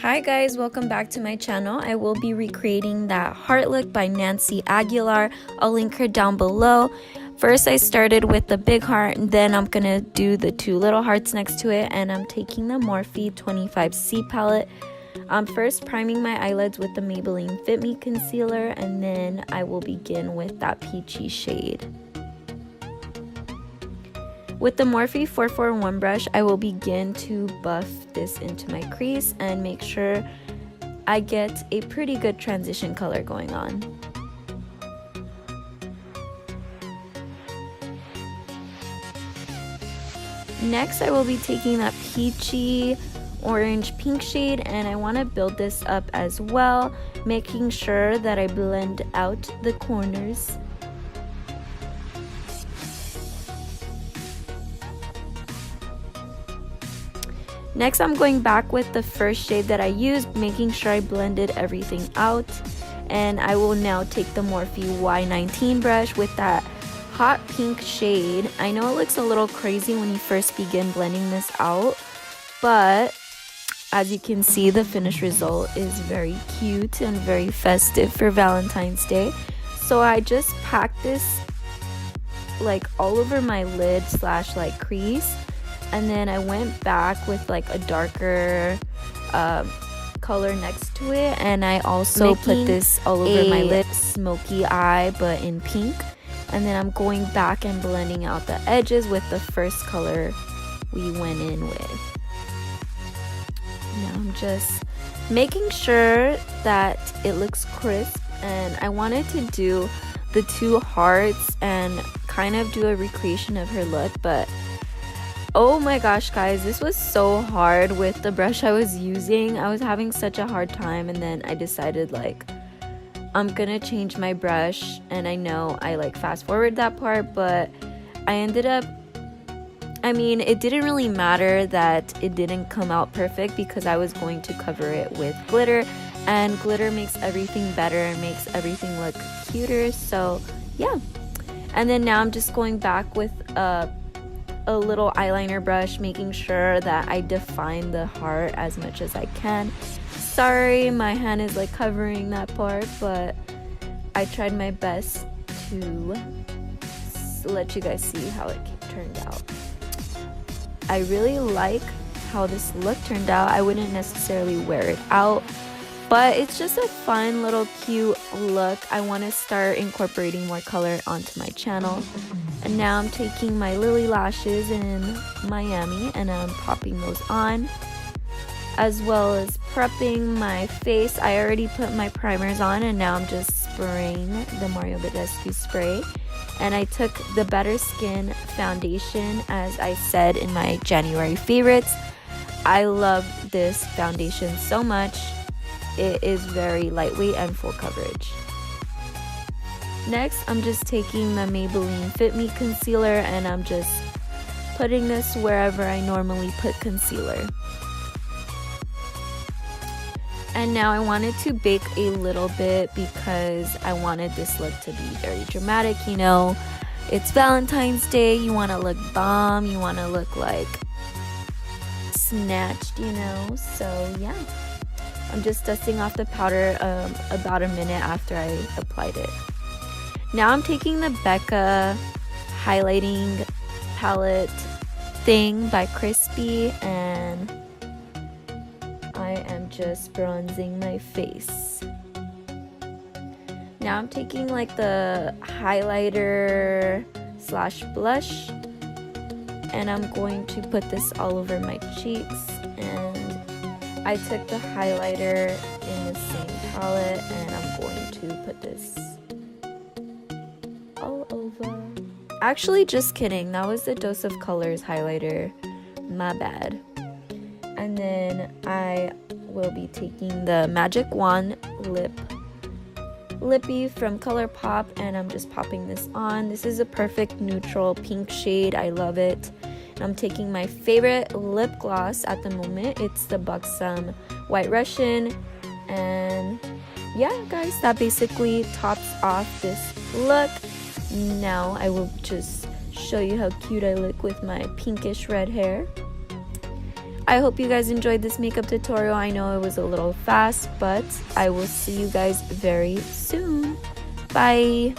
Hi guys, welcome back to my channel. I will be recreating that heart look by Nancy Aguilar. I'll link her down below. First I started with the big heart, and then I'm gonna do the two little hearts next to it, and I'm taking the Morphe 25C palette. I'm first priming my eyelids with the Maybelline Fit Me concealer, and then I will begin with that peachy shade. With the Morphe 441 brush, I will begin to buff this into my crease and make sure I get a pretty good transition color going on. Next, I will be taking that peachy orange pink shade, and I want to build this up as well, making sure that I blend out the corners. Next, I'm going back with the first shade that I used, making sure I blended everything out. And I will now take the Morphe Y19 brush with that hot pink shade. I know it looks a little crazy when you first begin blending this out, but as you can see, the finished result is very cute and very festive for Valentine's Day. So I just packed this like all over my lid slash like crease. And then I went back with like a darker color next to it, and I also put this all over my lip, smoky eye but in pink. And then I'm going back and blending out the edges with the first color we went in with. Now I'm just making sure that it looks crisp, and I wanted to do the two hearts and kind of do a recreation of her look, but oh my gosh guys, this was so hard with the brush I was using. I was having such a hard time, and then I decided like I'm gonna change my brush, and I know I like fast forward that part, but I ended up, I mean, it didn't really matter that it didn't come out perfect because I was going to cover it with glitter, and glitter makes everything better and makes everything look cuter. So yeah, and then now I'm just going back with a little eyeliner brush, making sure that I define the heart as much as I can. Sorry, my hand is like covering that part, but I tried my best to let you guys see how it turned out. I really like how this look turned out. I wouldn't necessarily wear it out, but it's just a fun little cute look. I want to start incorporating more color onto my channel. And now I'm taking my Lily lashes in Miami, and I'm popping those on, as well as prepping my face. I already put my primers on, and now I'm just spraying the Mario Badescu spray. And I took the Better Skin foundation, as I said in my January favorites. I love this foundation so much. It is very lightweight and full coverage. Next, I'm just taking the Maybelline Fit Me concealer, and I'm just putting this wherever I normally put concealer. And now I wanted to bake a little bit because I wanted this look to be very dramatic. You know, it's Valentine's Day, you want to look bomb, you want to look like snatched, you know. So yeah, I'm just dusting off the powder about a minute after I applied it. Now I'm taking the Becca highlighting palette thing by Crispy, and I am just bronzing my face. Now I'm taking like the highlighter slash blush, and I'm going to put this all over my cheeks. And I took the highlighter in the same palette, and I'm going to put this all over. Actually, just kidding, that was the Dose of Colors highlighter, my bad. And then I will be taking the Magic Wand lippy from ColourPop, and I'm just popping this on. This is a perfect neutral pink shade. I love it. And I'm taking my favorite lip gloss at the moment. It's the Buxom White Russian, and yeah guys, that basically tops off this look. Now I will just show you how cute I look with my pinkish red hair. I hope you guys enjoyed this makeup tutorial. I know it was a little fast, but I will see you guys very soon. Bye!